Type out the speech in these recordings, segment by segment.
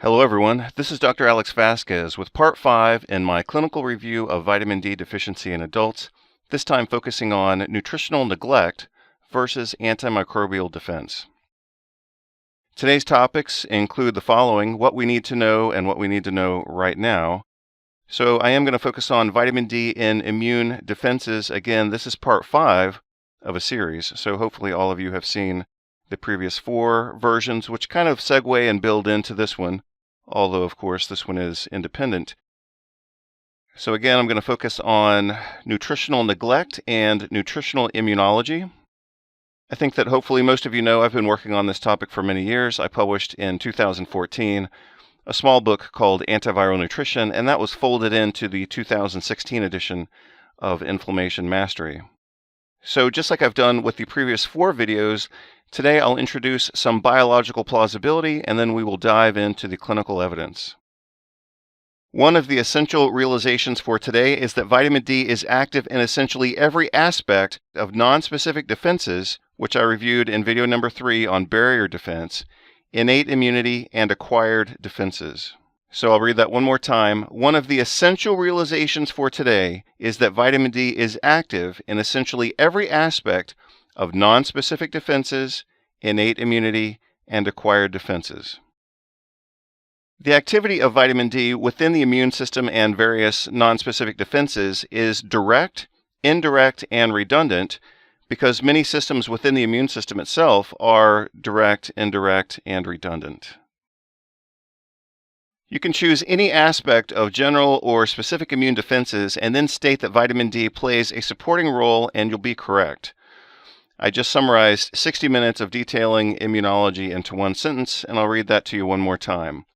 Hello everyone, this is Dr. Alex Vasquez with part 5 in my clinical review of vitamin D deficiency in adults, this time focusing on nutritional neglect versus antimicrobial defense. Today's topics include the following: what we need to know and what we need to know right now. So I am going to focus on vitamin D in immune defenses. Again, this is part 5 of a series, so hopefully all of you have seen the previous 4 versions, which kind of segue and build into this one, although of course this one is independent. So again, I'm going to focus on nutritional neglect and nutritional immunology. I think that hopefully most of you know I've been working on this topic for many years. I published in 2014 a small book called Antiviral Nutrition, and that was folded into the 2016 edition of Inflammation Mastery. So just like I've done with the previous 4 videos, today I'll introduce some biological plausibility, and then we will dive into the clinical evidence. One of the essential realizations for today is that vitamin D is active in essentially every aspect of nonspecific defenses, which I reviewed in video number 3 on barrier defense, innate immunity, and acquired defenses. So I'll read that one more time. One of the essential realizations for today is that vitamin D is active in essentially every aspect of nonspecific defenses, innate immunity, and acquired defenses. The activity of vitamin D within the immune system and various nonspecific defenses is direct, indirect, and redundant, because many systems within the immune system itself are direct, indirect, and redundant. You can choose any aspect of general or specific immune defenses and then state that vitamin D plays a supporting role, and you'll be correct. I just summarized 60 minutes of detailing immunology into one sentence, and I'll read that to you one more time.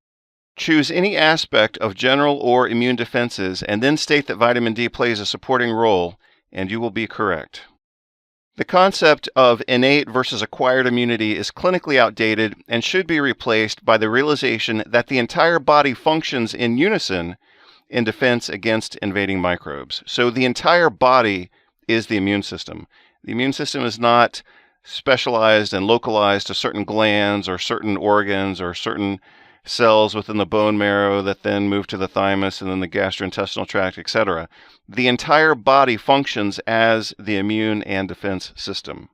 Choose any aspect of general or immune defenses and then state that vitamin D plays a supporting role, and you will be correct. The concept of innate versus acquired immunity is clinically outdated and should be replaced by the realization that the entire body functions in unison in defense against invading microbes. So the entire body is the immune system. The immune system is not specialized and localized to certain glands or certain organs or certain cells within the bone marrow that then move to the thymus and then the gastrointestinal tract, etc. The entire body functions as the immune and defense system.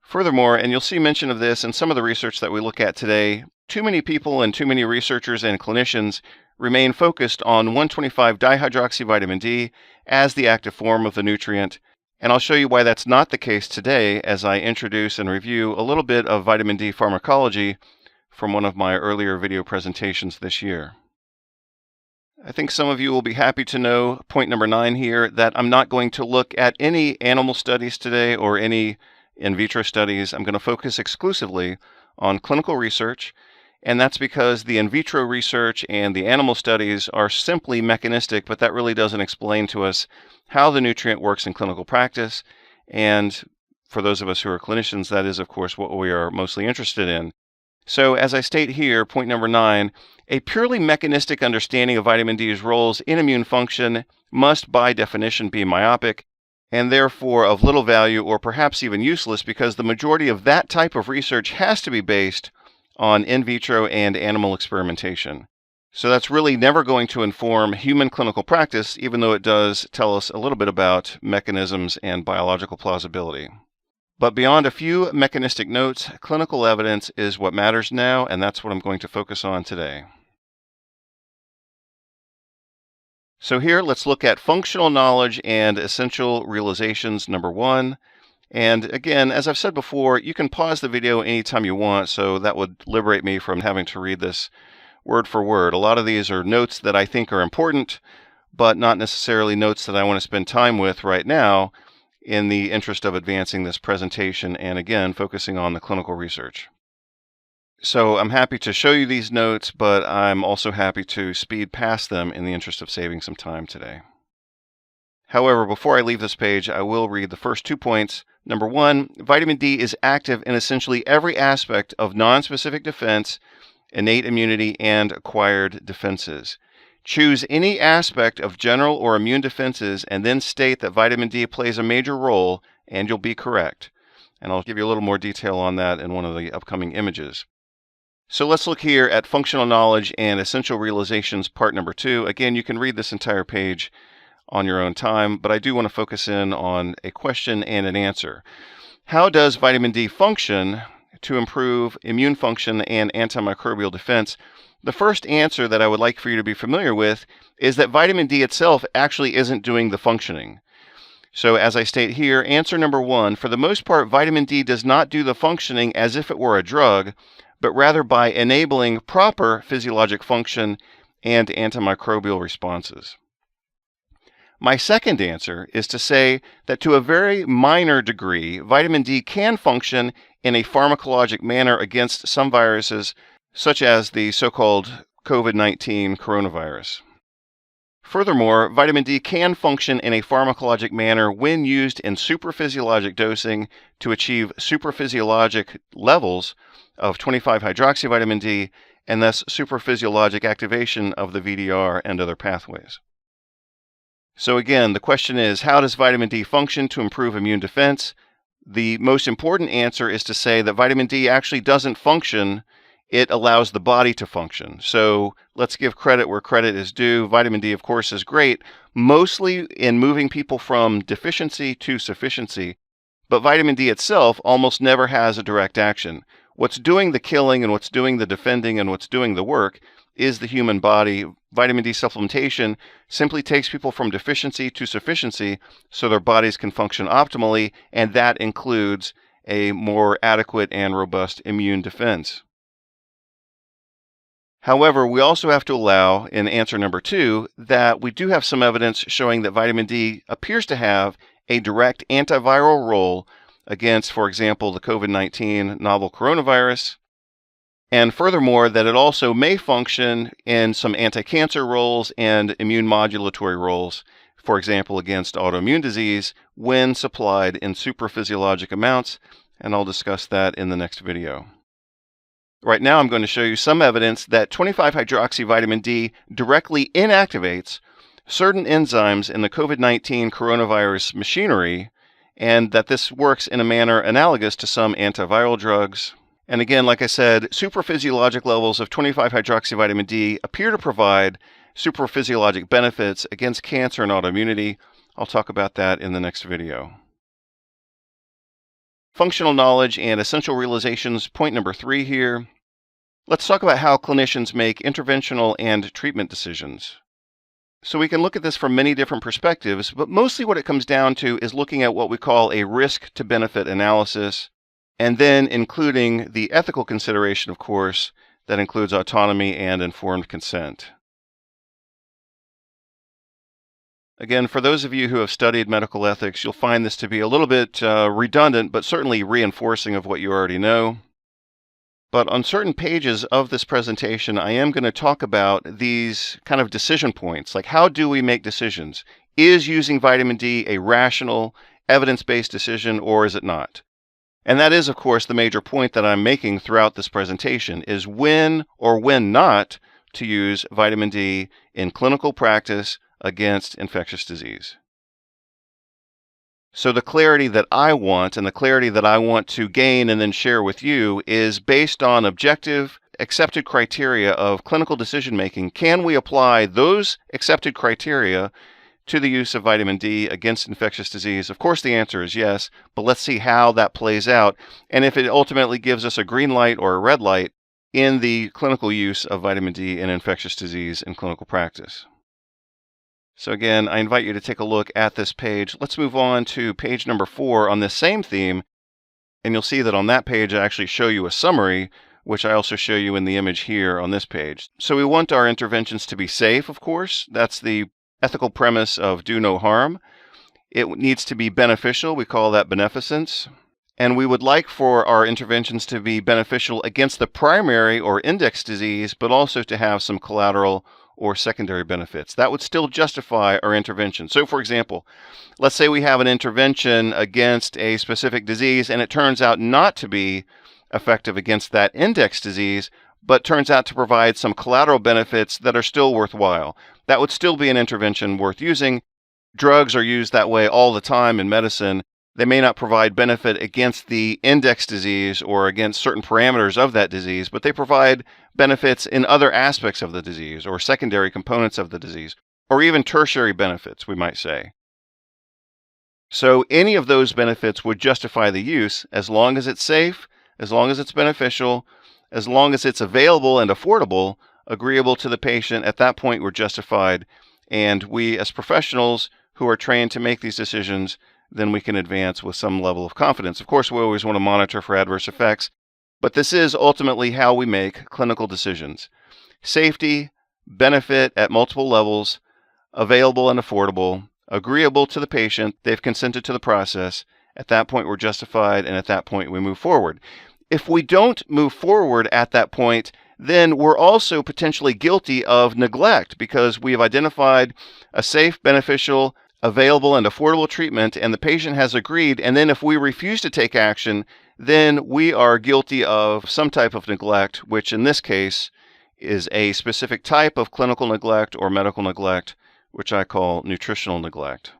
Furthermore, and you'll see mention of this in some of the research that we look at today, too many people and too many researchers and clinicians remain focused on 1,25-dihydroxyvitamin D as the active form of the nutrient, and I'll show you why that's not the case today as I introduce and review a little bit of vitamin D pharmacology from one of my earlier video presentations this year. I think some of you will be happy to know, point number 9 here, that I'm not going to look at any animal studies today or any in vitro studies. I'm going to focus exclusively on clinical research, and that's because the in vitro research and the animal studies are simply mechanistic, but that really doesn't explain to us how the nutrient works in clinical practice. And for those of us who are clinicians, that is, of course, what we are mostly interested in. So as I state here, point number 9, a purely mechanistic understanding of vitamin D's roles in immune function must by definition be myopic, and therefore of little value or perhaps even useless, because the majority of that type of research has to be based on in vitro and animal experimentation. So that's really never going to inform human clinical practice, even though it does tell us a little bit about mechanisms and biological plausibility. But beyond a few mechanistic notes, clinical evidence is what matters now, and that's what I'm going to focus on today. So here, let's look at functional knowledge and essential realizations, number 1. And again, as I've said before, you can pause the video anytime you want, so that would liberate me from having to read this word for word. A lot of these are notes that I think are important, but not necessarily notes that I want to spend time with right now in the interest of advancing this presentation and, again, focusing on the clinical research. So I'm happy to show you these notes, but I'm also happy to speed past them in the interest of saving some time today. However, before I leave this page, I will read the first 2 points. Number 1, vitamin D is active in essentially every aspect of nonspecific defense, innate immunity, and acquired defenses. Choose any aspect of general or immune defenses and then state that vitamin D plays a major role, and you'll be correct. And I'll give you a little more detail on that in one of the upcoming images. So let's look here at functional knowledge and essential realizations, part number 2. Again, you can read this entire page on your own time, but I do want to focus in on a question and an answer. How does vitamin D function to improve immune function and antimicrobial defense? The first answer that I would like for you to be familiar with is that vitamin D itself actually isn't doing the functioning. So as I state here, answer number 1, for the most part, vitamin D does not do the functioning as if it were a drug, but rather by enabling proper physiologic function and antimicrobial responses. My second answer is to say that to a very minor degree, vitamin D can function in a pharmacologic manner against some viruses, such as the so-called COVID-19 coronavirus. Furthermore, vitamin D can function in a pharmacologic manner when used in supraphysiologic dosing to achieve supraphysiologic levels of 25-hydroxyvitamin D and thus supraphysiologic activation of the VDR and other pathways. So again, the question is, how does vitamin D function to improve immune defense? The most important answer is to say that vitamin D actually doesn't function. It allows the body to function. So let's give credit where credit is due. Vitamin D, of course, is great, mostly in moving people from deficiency to sufficiency. But vitamin D itself almost never has a direct action. What's doing the killing and what's doing the defending and what's doing the work is the human body. Vitamin D supplementation simply takes people from deficiency to sufficiency so their bodies can function optimally, and that includes a more adequate and robust immune defense. However, we also have to allow, in answer number 2, that we do have some evidence showing that vitamin D appears to have a direct antiviral role against, for example, the COVID-19 novel coronavirus, and furthermore, that it also may function in some anti-cancer roles and immune modulatory roles, for example, against autoimmune disease, when supplied in supraphysiologic amounts, and I'll discuss that in the next video. Right now, I'm going to show you some evidence that 25-hydroxyvitamin D directly inactivates certain enzymes in the COVID-19 coronavirus machinery, and that this works in a manner analogous to some antiviral drugs. And again, like I said, supraphysiologic levels of 25-hydroxyvitamin D appear to provide supraphysiologic benefits against cancer and autoimmunity. I'll talk about that in the next video. Functional knowledge and essential realizations, point number 3 here. Let's talk about how clinicians make interventional and treatment decisions. So we can look at this from many different perspectives, but mostly what it comes down to is looking at what we call a risk to benefit analysis, and then including the ethical consideration, of course, that includes autonomy and informed consent. Again, for those of you who have studied medical ethics, you'll find this to be a little bit redundant, but certainly reinforcing of what you already know. But on certain pages of this presentation, I am going to talk about these kind of decision points, like how do we make decisions? Is using vitamin D a rational, evidence-based decision, or is it not? And that is, of course, the major point that I'm making throughout this presentation, is when or when not to use vitamin D in clinical practice against infectious disease. So the clarity that I want and the clarity that I want to gain and then share with you is based on objective, accepted criteria of clinical decision making. Can we apply those accepted criteria to the use of vitamin D against infectious disease? Of course, the answer is yes, but let's see how that plays out and if it ultimately gives us a green light or a red light in the clinical use of vitamin D in infectious disease in clinical practice. So again, I invite you to take a look at this page. Let's move on to page number 4 on this same theme, and you'll see that on that page I actually show you a summary, which I also show you in the image here on this page. So we want our interventions to be safe, of course. That's the ethical premise of do no harm. It needs to be beneficial. We call that beneficence. And we would like for our interventions to be beneficial against the primary or index disease, but also to have some collateral or secondary benefits. That would still justify our intervention. So for example, let's say we have an intervention against a specific disease and it turns out not to be effective against that index disease, but turns out to provide some collateral benefits that are still worthwhile. That would still be an intervention worth using. Drugs are used that way all the time in medicine. They may not provide benefit against the index disease or against certain parameters of that disease, but they provide benefits in other aspects of the disease or secondary components of the disease, or even tertiary benefits, we might say. So any of those benefits would justify the use as long as it's safe, as long as it's beneficial, as long as it's available and affordable, agreeable to the patient. At that point, we're justified. And we, as professionals who are trained to make these decisions, then we can advance with some level of confidence. Of course, we always want to monitor for adverse effects, but this is ultimately how we make clinical decisions. Safety, benefit at multiple levels, available and affordable, agreeable to the patient, they've consented to the process. At that point, we're justified, and at that point, we move forward. If we don't move forward at that point, then we're also potentially guilty of neglect because we have identified a safe, beneficial, available, and affordable treatment, and the patient has agreed. And then if we refuse to take action, then we are guilty of some type of neglect, which in this case is a specific type of clinical neglect or medical neglect, which I call nutritional neglect.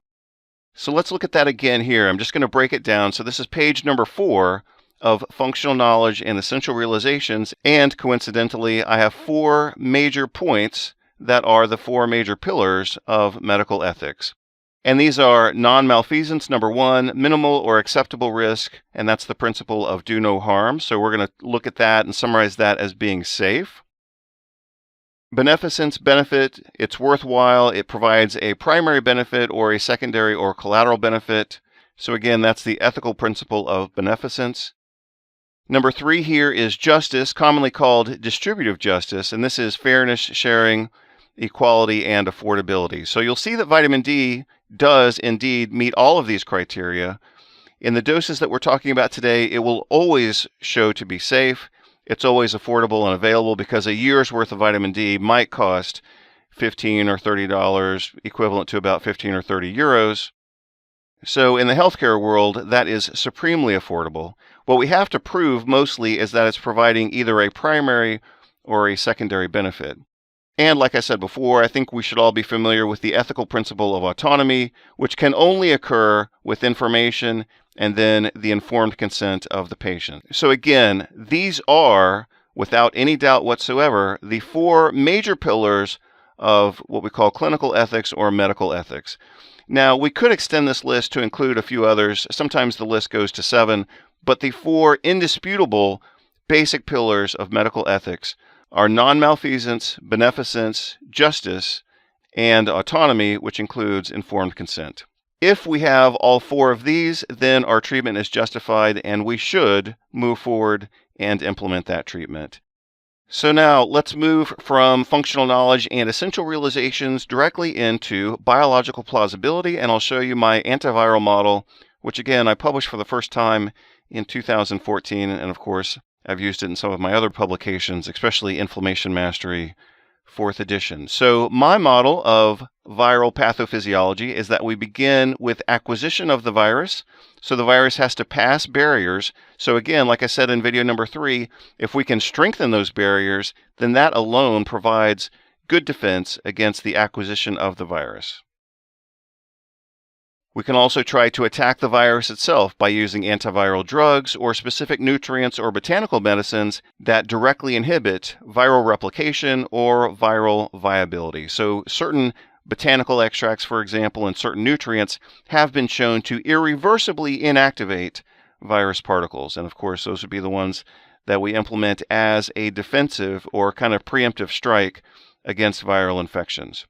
So let's look at that again here. I'm just going to break it down. So this is page number 4 of Functional Knowledge and Essential Realizations. And coincidentally, I have 4 major points that are the 4 major pillars of medical ethics. And these are non-malfeasance, number 1, minimal or acceptable risk, and that's the principle of do no harm. So we're going to look at that and summarize that as being safe. Beneficence, benefit, it's worthwhile, it provides a primary benefit or a secondary or collateral benefit. So again, that's the ethical principle of beneficence. Number 3 here is justice, commonly called distributive justice, and this is fairness, sharing, equality, and affordability. So you'll see that vitamin D does indeed meet all of these criteria. In the doses that we're talking about today, it will always show to be safe. It's always affordable and available because a year's worth of vitamin D might cost $15 or $30, equivalent to about 15 or 30 euros. So in the healthcare world, that is supremely affordable. What we have to prove mostly is that it's providing either a primary or a secondary benefit. And like I said before, I think we should all be familiar with the ethical principle of autonomy, which can only occur with information and then the informed consent of the patient. So again, these are, without any doubt whatsoever, the 4 major pillars of what we call clinical ethics or medical ethics. Now, we could extend this list to include a few others. Sometimes the list goes to 7, but the 4 indisputable basic pillars of medical ethics are non-malfeasance, beneficence, justice, and autonomy, which includes informed consent. If we have all 4 of these, then our treatment is justified, and we should move forward and implement that treatment. So now let's move from functional knowledge and essential realizations directly into biological plausibility, and I'll show you my antiviral model, which again I published for the first time in 2014, and of course I've used it in some of my other publications, especially Inflammation Mastery, 4th edition. So my model of viral pathophysiology is that we begin with acquisition of the virus. So the virus has to pass barriers. So again, like I said in video number 3, if we can strengthen those barriers, then that alone provides good defense against the acquisition of the virus. We can also try to attack the virus itself by using antiviral drugs or specific nutrients or botanical medicines that directly inhibit viral replication or viral viability. So certain botanical extracts, for example, and certain nutrients have been shown to irreversibly inactivate virus particles. And of course, those would be the ones that we implement as a defensive or kind of preemptive strike against viral infections.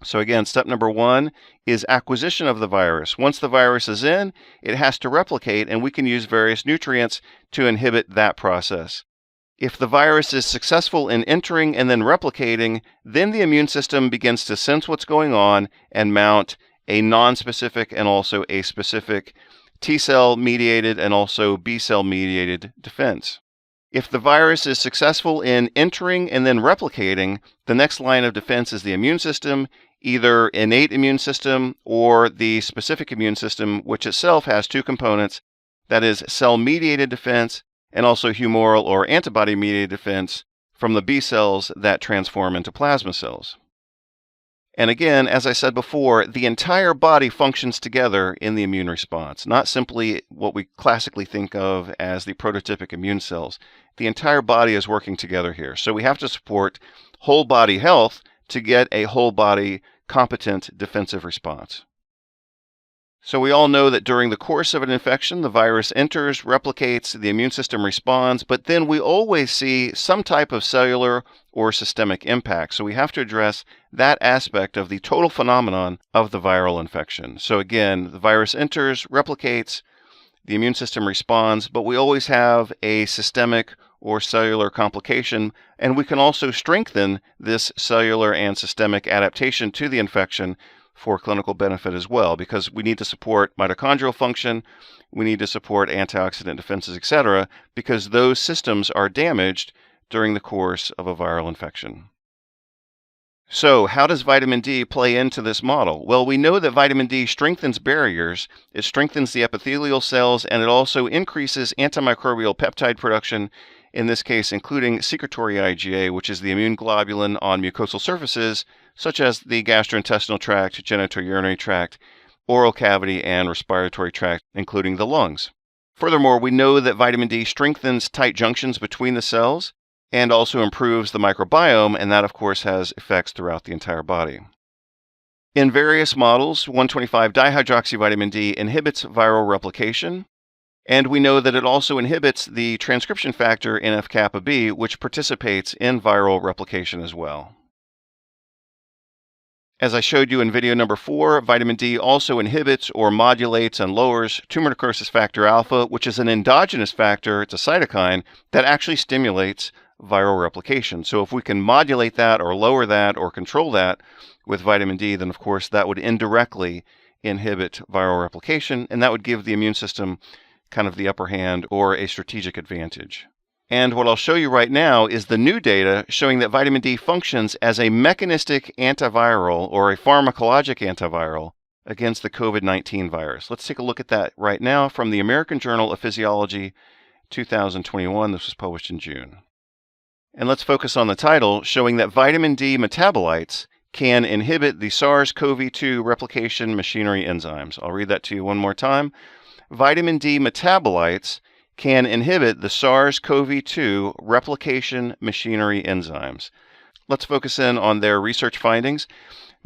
So again, step number 1 is acquisition of the virus. Once the virus is in, it has to replicate, and we can use various nutrients to inhibit that process. If the virus is successful in entering and then replicating, then the immune system begins to sense what's going on and mount a non-specific and also a specific T-cell mediated and also B-cell mediated defense. If the virus is successful in entering and then replicating, the next line of defense is the immune system, either innate immune system or the specific immune system, which itself has 2 components, that is cell-mediated defense and also humoral or antibody-mediated defense from the B cells that transform into plasma cells. And again, as I said before, the entire body functions together in the immune response, not simply what we classically think of as the prototypic immune cells. The entire body is working together here. So we have to support whole body health to get a whole body competent defensive response. So we all know that during the course of an infection, the virus enters, replicates, the immune system responds, but then we always see some type of cellular or systemic impact. So we have to address that aspect of the total phenomenon of the viral infection. So again, the virus enters, replicates, the immune system responds, but we always have a systemic or cellular complication, and we can also strengthen this cellular and systemic adaptation to the infection for clinical benefit as well, because we need to support mitochondrial function, we need to support antioxidant defenses, etc., because those systems are damaged during the course of a viral infection. So how does vitamin D play into this model? Well, we know that vitamin D strengthens barriers, it strengthens the epithelial cells, and it also increases antimicrobial peptide production, in this case including secretory IgA, which is the immune globulin on mucosal surfaces, such as the gastrointestinal tract, genitourinary tract, oral cavity, and respiratory tract, including the lungs. Furthermore, we know that vitamin D strengthens tight junctions between the cells, and also improves the microbiome, and that, of course, has effects throughout the entire body. In various models, 1,25-dihydroxyvitamin D inhibits viral replication, and we know that it also inhibits the transcription factor NF-kappa B, which participates in viral replication as well. As I showed you in video number 4, vitamin D also inhibits or modulates and lowers tumor necrosis factor alpha, which is an endogenous factor, it's a cytokine, that actually stimulates viral replication. So if we can modulate that or lower that or control that with vitamin D, then of course that would indirectly inhibit viral replication, and that would give the immune system kind of the upper hand or a strategic advantage. And what I'll show you right now is the new data showing that vitamin D functions as a mechanistic antiviral or a pharmacologic antiviral against the COVID-19 virus. Let's take a look at that right now from the American Journal of Physiology 2021. This was published in June. And let's focus on the title, showing that vitamin D metabolites can inhibit the SARS-CoV-2 replication machinery enzymes. I'll read that to you one more time. Vitamin D metabolites can inhibit the SARS-CoV-2 replication machinery enzymes. Let's focus in on their research findings.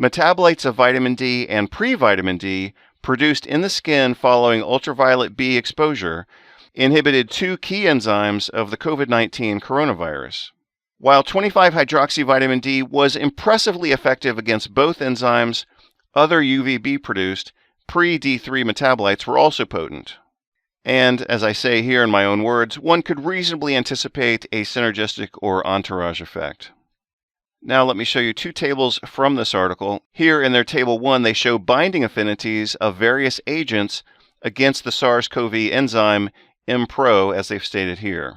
Metabolites of vitamin D and pre-vitamin D produced in the skin following ultraviolet B exposure inhibited 2 key enzymes of the COVID-19 coronavirus. While 25-hydroxyvitamin D was impressively effective against both enzymes, other UVB-produced pre-D3 metabolites were also potent. And, as I say here in my own words, one could reasonably anticipate a synergistic or entourage effect. Now let me show you 2 tables from this article. Here in their table 1, they show binding affinities of various agents against the SARS-CoV enzyme Impro, as they've stated here.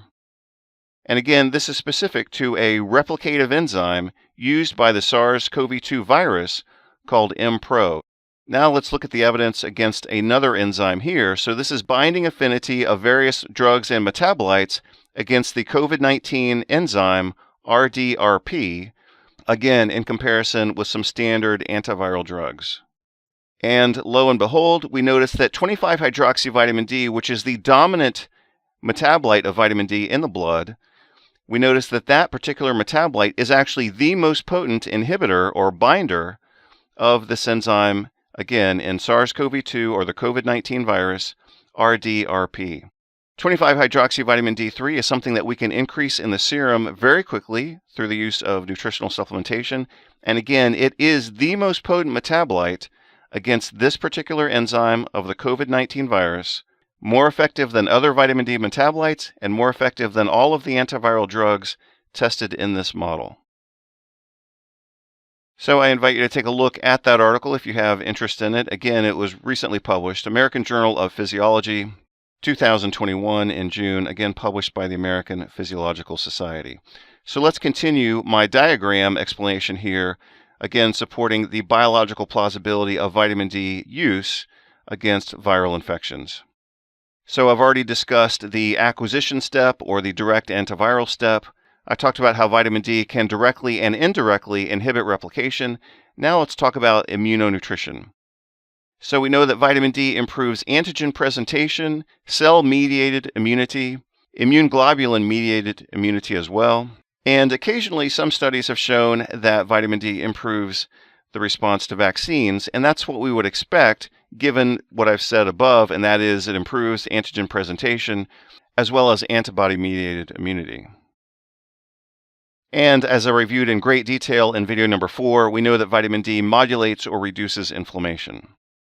And again, this is specific to a replicative enzyme used by the SARS-CoV-2 virus called Impro. Now let's look at the evidence against another enzyme here. So this is binding affinity of various drugs and metabolites against the COVID-19 enzyme RDRP, again in comparison with some standard antiviral drugs. And lo and behold, we notice that 25-hydroxyvitamin D, which is the dominant metabolite of vitamin D in the blood, we notice that that particular metabolite is actually the most potent inhibitor or binder of this enzyme, again, in SARS-CoV-2 or the COVID-19 virus, RDRP. 25-hydroxyvitamin D3 is something that we can increase in the serum very quickly through the use of nutritional supplementation. And again, it is the most potent metabolite against this particular enzyme of the COVID-19 virus, more effective than other vitamin D metabolites and more effective than all of the antiviral drugs tested in this model. So I invite you to take a look at that article if you have interest in it. Again, it was recently published, American Journal of Physiology, 2021 in June, again published by the American Physiological Society. So let's continue my diagram explanation here, again supporting the biological plausibility of vitamin D use against viral infections. So I've already discussed the acquisition step or the direct antiviral step. I talked about how vitamin D can directly and indirectly inhibit replication. Now let's talk about immunonutrition. So we know that vitamin D improves antigen presentation, cell-mediated immunity, immune globulin-mediated immunity as well. And occasionally some studies have shown that vitamin D improves the response to vaccines, and that's what we would expect given what I've said above, and that is it improves antigen presentation as well as antibody-mediated immunity. And as I reviewed in great detail in video number 4, we know that vitamin D modulates or reduces inflammation.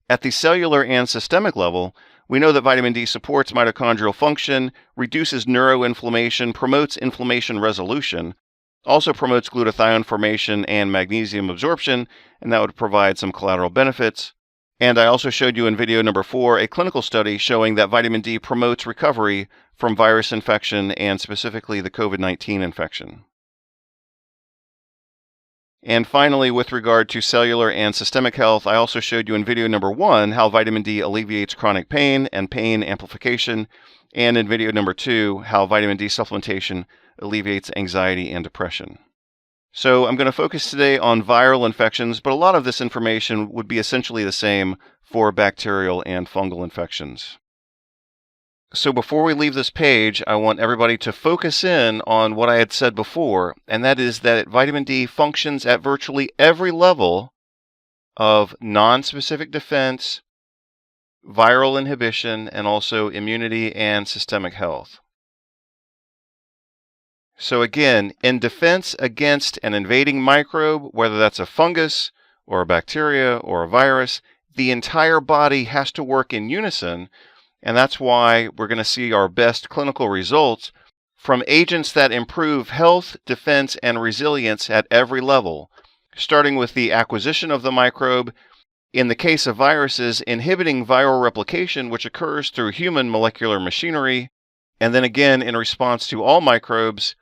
At the cellular and systemic level, we know that vitamin D supports mitochondrial function, reduces neuroinflammation, promotes inflammation resolution, also promotes glutathione formation and magnesium absorption, and that would provide some collateral benefits. And I also showed you in video number 4 a clinical study showing that vitamin D promotes recovery from virus infection and specifically the COVID-19 infection. And finally, with regard to cellular and systemic health, I also showed you in video number 1 how vitamin D alleviates chronic pain and pain amplification, and in video number 2, how vitamin D supplementation alleviates anxiety and depression. So I'm going to focus today on viral infections, but a lot of this information would be essentially the same for bacterial and fungal infections. So before we leave this page, I want everybody to focus in on what I had said before, and that is that vitamin D functions at virtually every level of non-specific defense, viral inhibition, and also immunity and systemic health. So again, in defense against an invading microbe, whether that's a fungus or a bacteria or a virus, the entire body has to work in unison. And that's why we're going to see our best clinical results from agents that improve health, defense, and resilience at every level, starting with the acquisition of the microbe. In the case of viruses, inhibiting viral replication, which occurs through human molecular machinery, and then again in response to all microbes,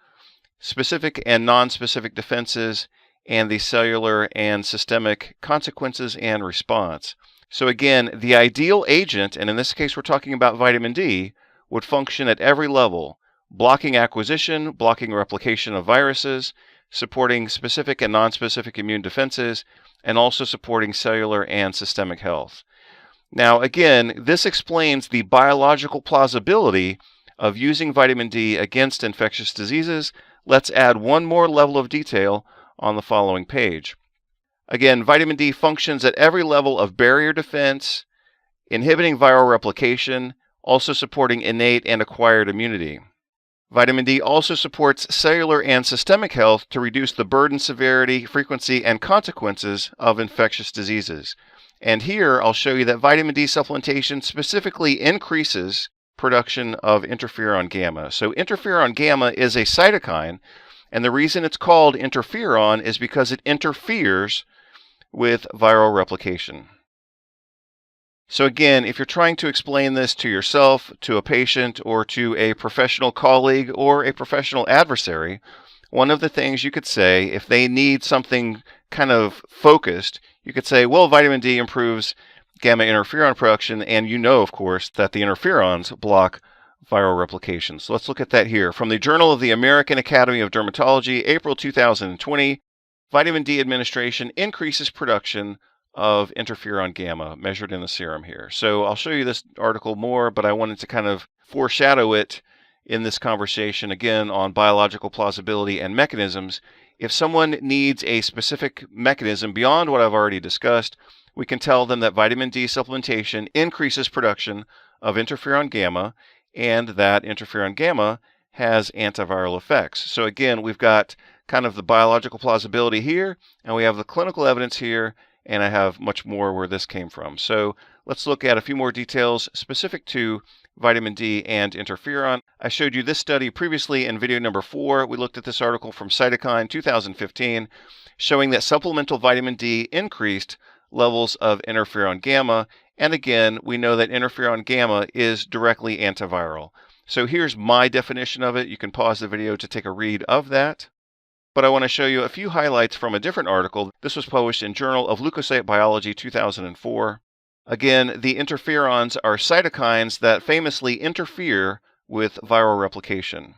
specific and non-specific defenses, and the cellular and systemic consequences and response. So again, the ideal agent, and in this case we're talking about vitamin D, would function at every level, blocking acquisition, blocking replication of viruses, supporting specific and non-specific immune defenses, and also supporting cellular and systemic health. Now again, this explains the biological plausibility of using vitamin D against infectious diseases. Let's add one more level of detail on the following page. Again, vitamin D functions at every level of barrier defense, inhibiting viral replication, also supporting innate and acquired immunity. Vitamin D also supports cellular and systemic health to reduce the burden, severity, frequency, and consequences of infectious diseases. And here I'll show you that vitamin D supplementation specifically increases production of interferon gamma. So interferon gamma is a cytokine, and the reason it's called interferon is because it interferes with viral replication. So again, if you're trying to explain this to yourself, to a patient, or to a professional colleague or a professional adversary, one of the things you could say, if they need something kind of focused, you could say, well, vitamin D improves gamma interferon production, and you know, of course, that the interferons block viral replication. So let's look at that here. From the Journal of the American Academy of Dermatology, April 2020, vitamin D administration increases production of interferon gamma measured in the serum here. So I'll show you this article more, but I wanted to kind of foreshadow it in this conversation again on biological plausibility and mechanisms. If someone needs a specific mechanism beyond what I've already discussed, we can tell them that vitamin D supplementation increases production of interferon gamma, and that interferon gamma has antiviral effects. So again, we've got kind of the biological plausibility here, and we have the clinical evidence here, and I have much more where this came from. So let's look at a few more details specific to vitamin D and interferon. I showed you this study previously in video number 4. We looked at this article from Cytokine 2015, showing that supplemental vitamin D increased levels of interferon gamma, and again, we know that interferon gamma is directly antiviral. So here's my definition of it. You can pause the video to take a read of that. But I want to show you a few highlights from a different article. This was published in Journal of Leukocyte Biology 2004. Again, the interferons are cytokines that famously interfere with viral replication.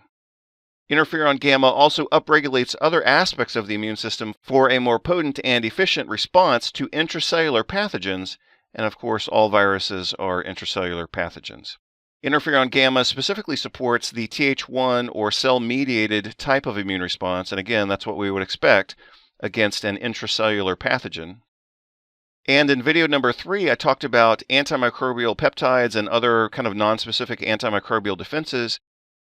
Interferon gamma also upregulates other aspects of the immune system for a more potent and efficient response to intracellular pathogens, and of course, all viruses are intracellular pathogens. Interferon gamma specifically supports the Th1 or cell-mediated type of immune response, and again, that's what we would expect against an intracellular pathogen. And in video number 3, I talked about antimicrobial peptides and other kind of nonspecific antimicrobial defenses.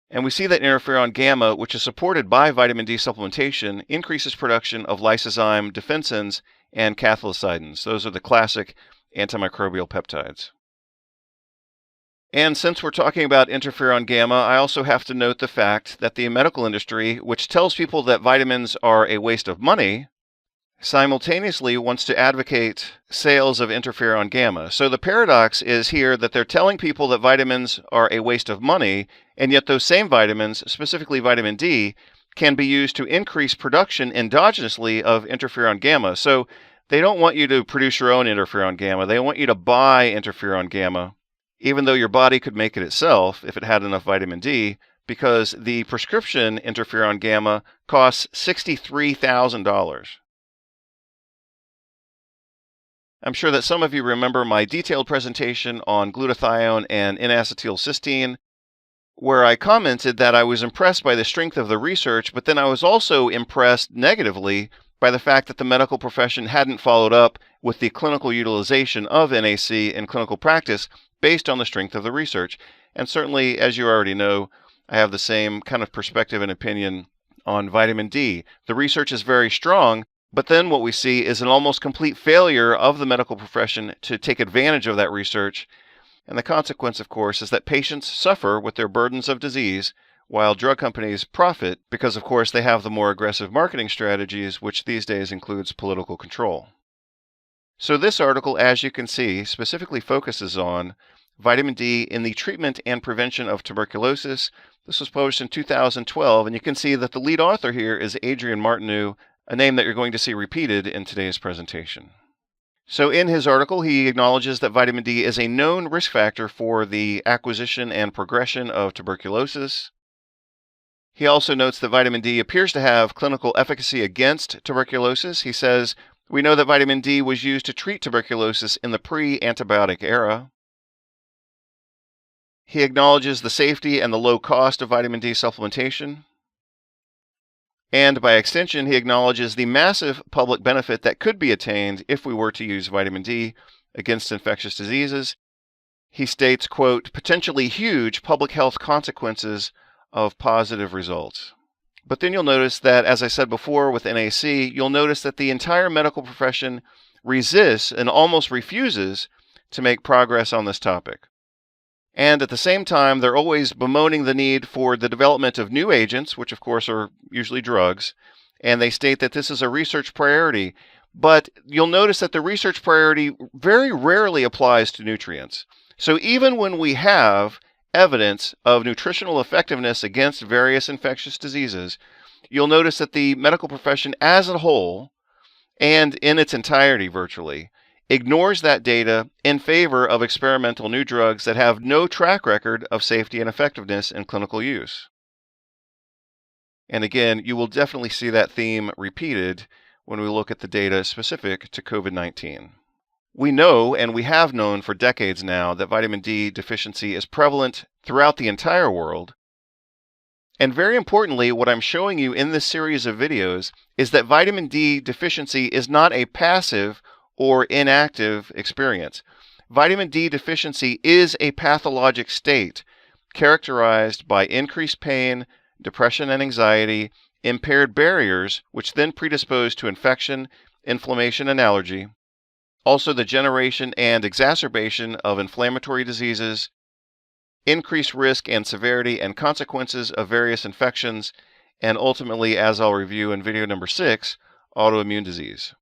And we see that interferon gamma, which is supported by vitamin D supplementation, increases production of lysozyme defensins and cathelicidins. Those are the classic antimicrobial peptides. And since we're talking about interferon gamma, I also have to note the fact that the medical industry, which tells people that vitamins are a waste of money, simultaneously wants to advocate sales of interferon gamma. So the paradox is here that they're telling people that vitamins are a waste of money, and yet those same vitamins, specifically vitamin D, can be used to increase production endogenously of interferon gamma. So they don't want you to produce your own interferon gamma. They want you to buy interferon gamma, even though your body could make it itself if it had enough vitamin D, because the prescription interferon gamma costs $63,000. I'm sure that some of you remember my detailed presentation on glutathione and N-acetylcysteine, where I commented that I was impressed by the strength of the research, but then I was also impressed negatively by the fact that the medical profession hadn't followed up with the clinical utilization of NAC in clinical practice based on the strength of the research. And certainly, as you already know, I have the same kind of perspective and opinion on vitamin D. The research is very strong, but then what we see is an almost complete failure of the medical profession to take advantage of that research. And the consequence, of course, is that patients suffer with their burdens of disease, while drug companies profit because, of course, they have the more aggressive marketing strategies, which these days includes political control. So this article, as you can see, specifically focuses on vitamin D in the treatment and prevention of tuberculosis. This was published in 2012, and you can see that the lead author here is Adrian Martineau, a name that you're going to see repeated in today's presentation. So in his article, he acknowledges that vitamin D is a known risk factor for the acquisition and progression of tuberculosis. He also notes that vitamin D appears to have clinical efficacy against tuberculosis. He says, we know that vitamin D was used to treat tuberculosis in the pre-antibiotic era. He acknowledges the safety and the low cost of vitamin D supplementation. And by extension, he acknowledges the massive public benefit that could be attained if we were to use vitamin D against infectious diseases. He states, quote, potentially huge public health consequences of positive results. But then you'll notice that, as I said before with NAC, you'll notice that the entire medical profession resists and almost refuses to make progress on this topic. And at the same time, they're always bemoaning the need for the development of new agents, which of course are usually drugs, and they state that this is a research priority. But you'll notice that the research priority very rarely applies to nutrients. So even when we have evidence of nutritional effectiveness against various infectious diseases, you'll notice that the medical profession as a whole, and in its entirety virtually, ignores that data in favor of experimental new drugs that have no track record of safety and effectiveness in clinical use. And again, you will definitely see that theme repeated when we look at the data specific to COVID-19. We know, and we have known for decades now, that vitamin D deficiency is prevalent throughout the entire world. And very importantly, what I'm showing you in this series of videos is that vitamin D deficiency is not a passive or inactive experience. Vitamin D deficiency is a pathologic state characterized by increased pain, depression and anxiety, impaired barriers, which then predispose to infection, inflammation, and allergy. Also the generation and exacerbation of inflammatory diseases, increased risk and severity and consequences of various infections, and ultimately, as I'll review in video number 6, autoimmune disease.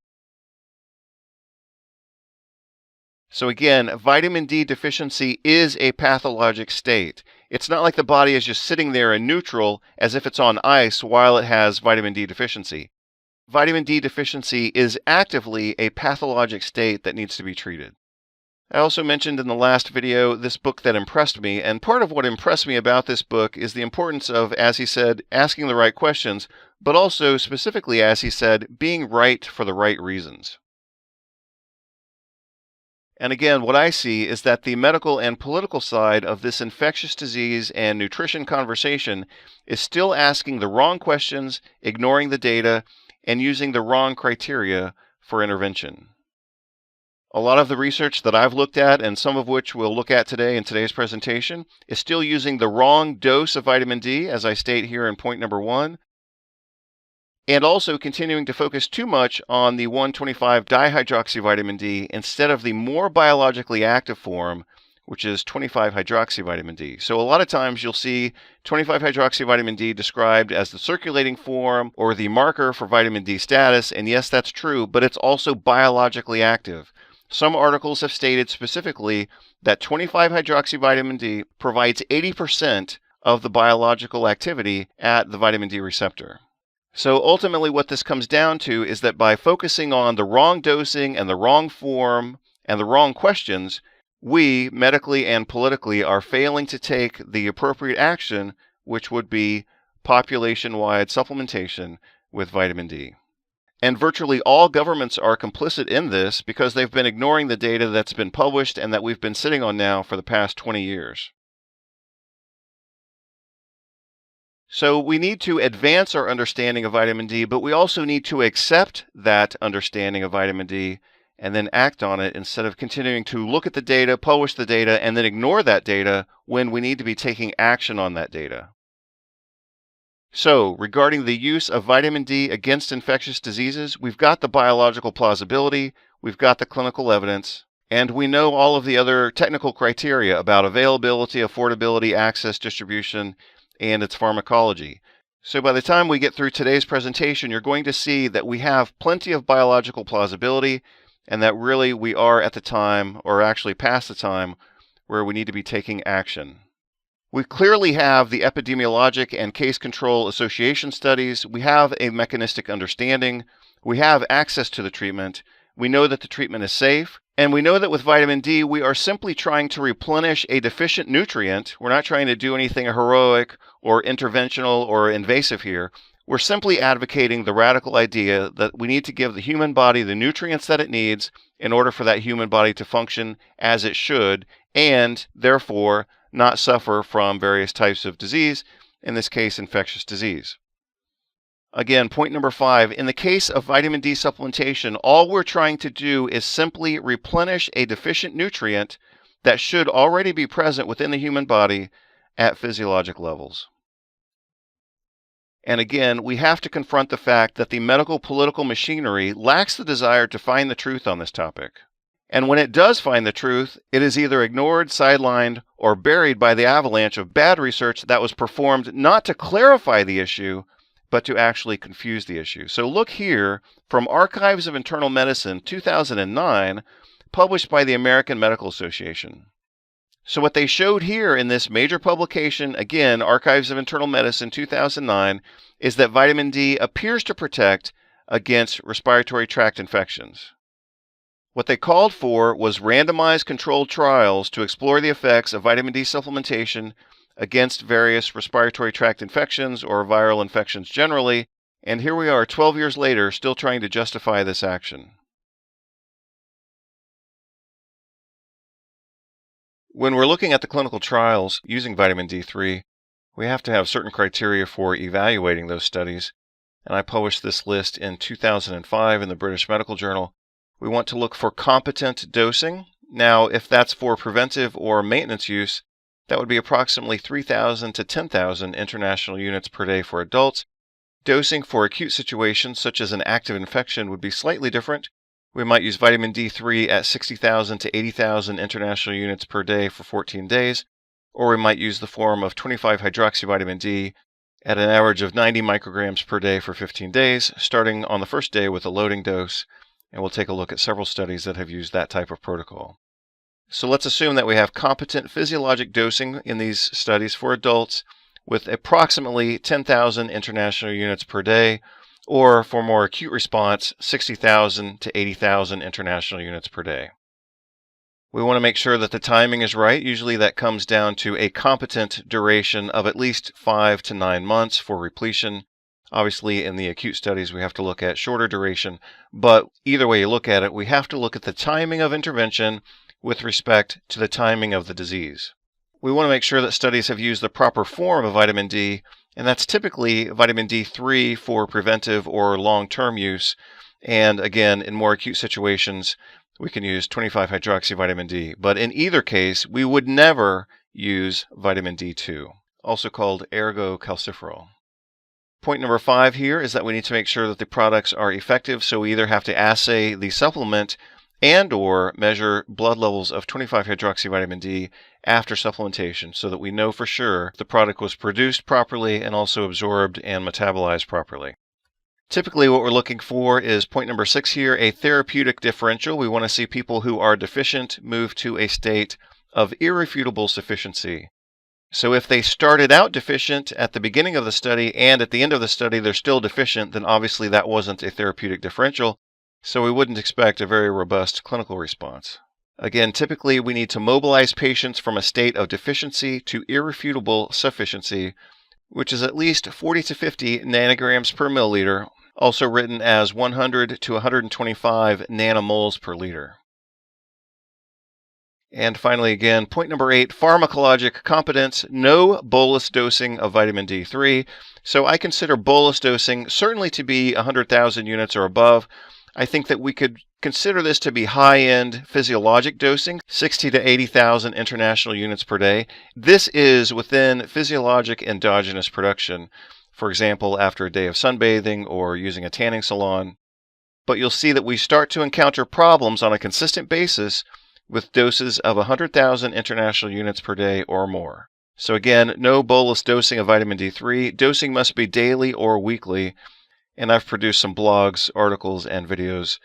So again, vitamin D deficiency is a pathologic state. It's not like the body is just sitting there in neutral as if it's on ice while it has vitamin D deficiency. Vitamin D deficiency is actively a pathologic state that needs to be treated. I also mentioned in the last video this book that impressed me, and part of what impressed me about this book is the importance of, as he said, asking the right questions, but also specifically, as he said, being right for the right reasons. And again, what I see is that the medical and political side of this infectious disease and nutrition conversation is still asking the wrong questions, ignoring the data, and using the wrong criteria for intervention. A lot of the research that I've looked at, and some of which we'll look at today in today's presentation, is still using the wrong dose of vitamin D, as I state here in point number 1, and also continuing to focus too much on the 125 dihydroxyvitamin D instead of the more biologically active form, which is 25 hydroxyvitamin D. So a lot of times you'll see 25 hydroxyvitamin D described as the circulating form or the marker for vitamin D status, and yes, that's true, but it's also biologically active. Some articles have stated specifically that 25 hydroxyvitamin D provides 80% of the biological activity at the vitamin D receptor. So ultimately what this comes down to is that by focusing on the wrong dosing and the wrong form and the wrong questions, we, medically and politically, are failing to take the appropriate action, which would be population-wide supplementation with vitamin D. And virtually all governments are complicit in this because they've been ignoring the data that's been published and that we've been sitting on now for the past 20 years. So we need to advance our understanding of vitamin D, but we also need to accept that understanding of vitamin D and then act on it instead of continuing to look at the data, publish the data, and then ignore that data when we need to be taking action on that data. So, regarding the use of vitamin D against infectious diseases, we've got the biological plausibility, we've got the clinical evidence, and we know all of the other technical criteria about availability, affordability, access, distribution, and its pharmacology. So by the time we get through today's presentation, you're going to see that we have plenty of biological plausibility and that really we are at the time, or actually past the time, where we need to be taking action. We clearly have the epidemiologic and case control association studies. We have a mechanistic understanding. We have access to the treatment. We know that the treatment is safe. And we know that with vitamin D, we are simply trying to replenish a deficient nutrient. We're not trying to do anything heroic or interventional or invasive here. We're simply advocating the radical idea that we need to give the human body the nutrients that it needs in order for that human body to function as it should, and therefore not suffer from various types of disease, in this case, infectious disease. Again, point number 5, in the case of vitamin D supplementation, all we're trying to do is simply replenish a deficient nutrient that should already be present within the human body at physiologic levels. And again, we have to confront the fact that the medical political machinery lacks the desire to find the truth on this topic. And when it does find the truth, it is either ignored, sidelined, or buried by the avalanche of bad research that was performed not to clarify the issue, but to actually confuse the issue. So look here from Archives of Internal Medicine, 2009, published by the American Medical Association. So what they showed here in this major publication, again, Archives of Internal Medicine, 2009, is that vitamin D appears to protect against respiratory tract infections. What they called for was randomized controlled trials to explore the effects of vitamin D supplementation against various respiratory tract infections or viral infections generally, and here we are 12 years later still trying to justify this action. When we're looking at the clinical trials using vitamin D3, we have to have certain criteria for evaluating those studies, and I published this list in 2005 in the British Medical Journal. We want to look for competent dosing. Now, if that's for preventive or maintenance use, that would be approximately 3,000 to 10,000 international units per day for adults. Dosing for acute situations such as an active infection would be slightly different. We might use vitamin D3 at 60,000 to 80,000 international units per day for 14 days, or we might use the form of 25 hydroxyvitamin D at an average of 90 micrograms per day for 15 days, starting on the first day with a loading dose, and we'll take a look at several studies that have used that type of protocol. So let's assume that we have competent physiologic dosing in these studies for adults with approximately 10,000 international units per day, or for more acute response, 60,000 to 80,000 international units per day. We want to make sure that the timing is right. Usually that comes down to a competent duration of at least 5 to 9 months for repletion. Obviously, in the acute studies, we have to look at shorter duration, but either way you look at it, we have to look at the timing of intervention with respect to the timing of the disease. We want to make sure that studies have used the proper form of vitamin D, and that's typically vitamin D3 for preventive or long-term use. And again, in more acute situations, we can use 25-hydroxyvitamin D. But in either case, we would never use vitamin D2, also called ergocalciferol. Point number 5 here is that we need to make sure that the products are effective, so we either have to assay the supplement and or measure blood levels of 25-hydroxyvitamin D after supplementation so that we know for sure the product was produced properly and also absorbed and metabolized properly. Typically what we're looking for is point number 6 here, a therapeutic differential. We want to see people who are deficient move to a state of irrefutable sufficiency. So if they started out deficient at the beginning of the study and at the end of the study they're still deficient, then obviously that wasn't a therapeutic differential, so we wouldn't expect a very robust clinical response. Again, typically we need to mobilize patients from a state of deficiency to irrefutable sufficiency, which is at least 40 to 50 nanograms per milliliter, also written as 100 to 125 nanomoles per liter. And finally, again, point number 8, pharmacologic competence, no bolus dosing of vitamin D3. So I consider bolus dosing certainly to be 100,000 units or above. I think that we could consider this to be high-end physiologic dosing, 60 to 80,000 international units per day. This is within physiologic endogenous production, for example, after a day of sunbathing or using a tanning salon. But you'll see that we start to encounter problems on a consistent basis with doses of 100,000 international units per day or more. So again, no bolus dosing of vitamin D3. Dosing must be daily or weekly, and I've produced some blogs, articles, and videos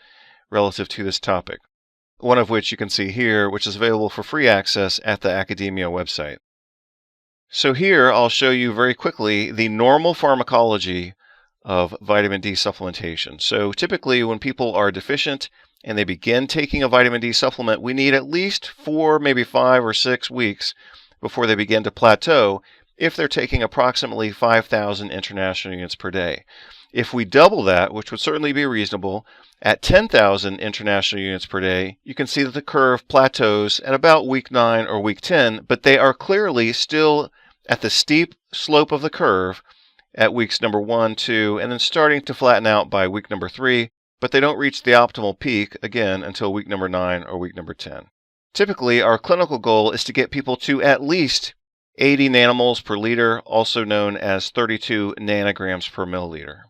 relative to this topic, one of which you can see here, which is available for free access at the academia website. So here I'll show you very quickly the normal pharmacology of vitamin D supplementation. So typically when people are deficient and they begin taking a vitamin D supplement, we need at least 4, maybe 5 or 6 weeks before they begin to plateau if they're taking approximately 5,000 international units per day. If we double that, which would certainly be reasonable, at 10,000 international units per day, you can see that the curve plateaus at about week 9 or week 10, but they are clearly still at the steep slope of the curve at weeks number 1, 2, and then starting to flatten out by week number 3, but they don't reach the optimal peak, again, until week number 9 or week number 10. Typically, our clinical goal is to get people to at least 80 nanomoles per liter, also known as 32 nanograms per milliliter.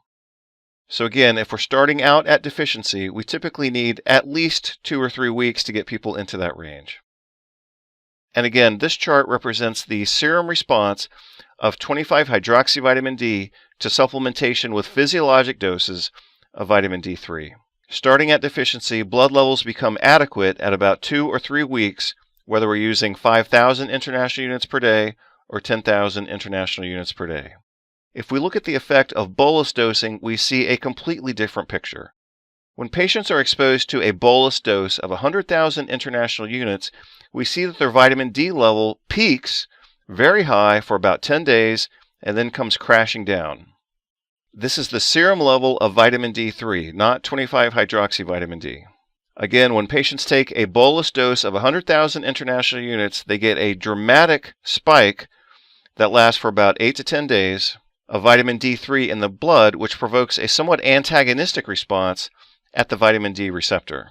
So again, if we're starting out at deficiency, we typically need at least 2 or 3 weeks to get people into that range. And again, this chart represents the serum response of 25-hydroxyvitamin D to supplementation with physiologic doses of vitamin D3. Starting at deficiency, blood levels become adequate at about 2 or 3 weeks, whether we're using 5,000 international units per day or 10,000 international units per day. If we look at the effect of bolus dosing, we see a completely different picture. When patients are exposed to a bolus dose of 100,000 international units, we see that their vitamin D level peaks very high for about 10 days and then comes crashing down. This is the serum level of vitamin D3, not 25-hydroxyvitamin D. Again, when patients take a bolus dose of 100,000 international units, they get a dramatic spike that lasts for about 8 to 10 days of vitamin D3 in the blood, which provokes a somewhat antagonistic response at the vitamin D receptor.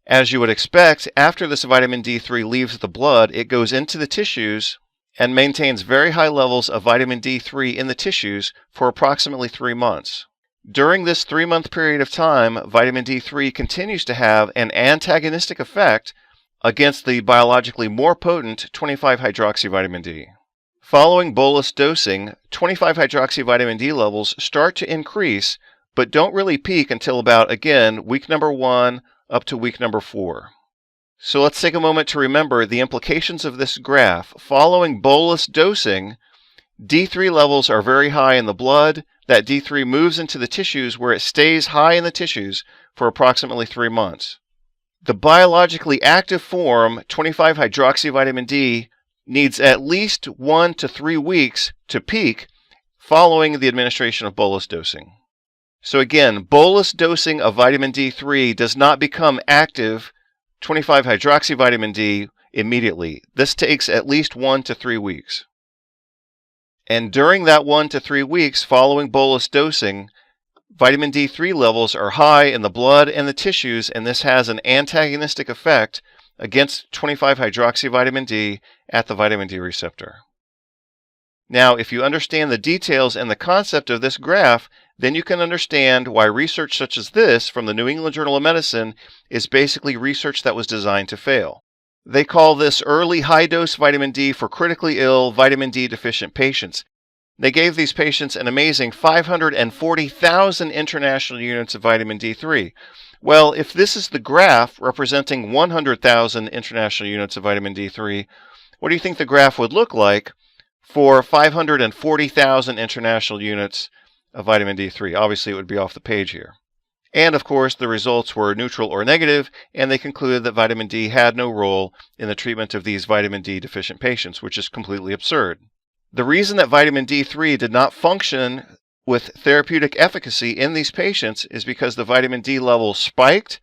As you would expect, after this vitamin D3 leaves the blood, it goes into the tissues and maintains very high levels of vitamin D3 in the tissues for approximately 3 months. During this 3-month period of time, vitamin D3 continues to have an antagonistic effect against the biologically more potent 25-hydroxyvitamin D. Following bolus dosing, 25-hydroxyvitamin D levels start to increase, but don't really peak until about, again, week number 1 up to week number 4. So let's take a moment to remember the implications of this graph. Following bolus dosing, D3 levels are very high in the blood. That D3 moves into the tissues where it stays high in the tissues for approximately 3 months. The biologically active form, 25-hydroxyvitamin D, needs at least 1 to 3 weeks to peak following the administration of bolus dosing. So again, bolus dosing of vitamin D3 does not become active 25-hydroxyvitamin D immediately. This takes at least 1 to 3 weeks. And during that 1 to 3 weeks following bolus dosing, vitamin D3 levels are high in the blood and the tissues, and this has an antagonistic effect against 25-hydroxyvitamin D at the vitamin D receptor. Now, if you understand the details and the concept of this graph, then you can understand why research such as this from the New England Journal of Medicine is basically research that was designed to fail. They call this early high-dose vitamin D for critically ill vitamin D deficient patients. They gave these patients an amazing 540,000 international units of vitamin D3. Well, if this is the graph representing 100,000 international units of vitamin D3, what do you think the graph would look like for 540,000 international units of vitamin D3? Obviously, it would be off the page here. And of course, the results were neutral or negative, and they concluded that vitamin D had no role in the treatment of these vitamin D deficient patients, which is completely absurd. The reason that vitamin D3 did not function with therapeutic efficacy in these patients is because the vitamin D level spiked,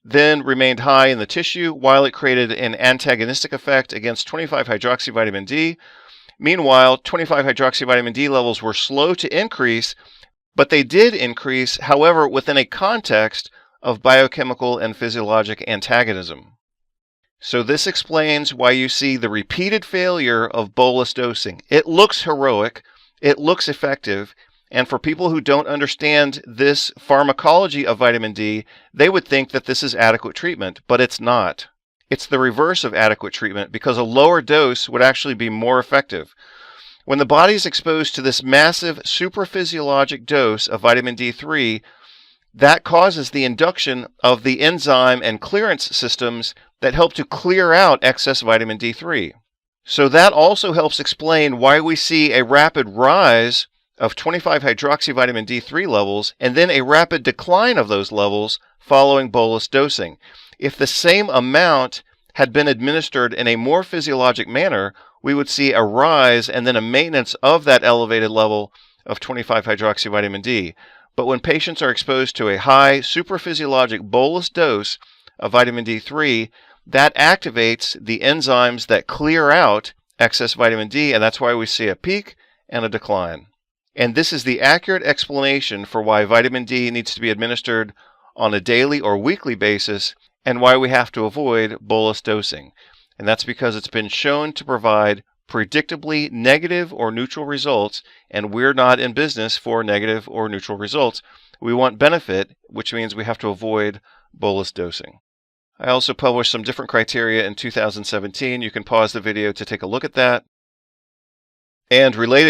then remained high in the tissue while it created an antagonistic effect against 25-hydroxyvitamin D. Meanwhile, 25-hydroxyvitamin D levels were slow to increase, but they did increase, however, within a context of biochemical and physiologic antagonism. So this explains why you see the repeated failure of bolus dosing. It looks heroic, it looks effective, and for people who don't understand this pharmacology of vitamin D, they would think that this is adequate treatment, but it's not. It's the reverse of adequate treatment because a lower dose would actually be more effective. When the body is exposed to this massive supraphysiologic dose of vitamin D3, that causes the induction of the enzyme and clearance systems that help to clear out excess vitamin D3. So that also helps explain why we see a rapid rise of 25-hydroxyvitamin D3 levels and then a rapid decline of those levels following bolus dosing. If the same amount had been administered in a more physiologic manner, we would see a rise and then a maintenance of that elevated level of 25-hydroxyvitamin D. But when patients are exposed to a high supraphysiologic bolus dose of vitamin D3, that activates the enzymes that clear out excess vitamin D, and that's why we see a peak and a decline. And this is the accurate explanation for why vitamin D needs to be administered on a daily or weekly basis and why we have to avoid bolus dosing. And that's because it's been shown to provide predictably negative or neutral results, and we're not in business for negative or neutral results. We want benefit, which means we have to avoid bolus dosing. I also published some different criteria in 2017. You can pause the video to take a look at that. And related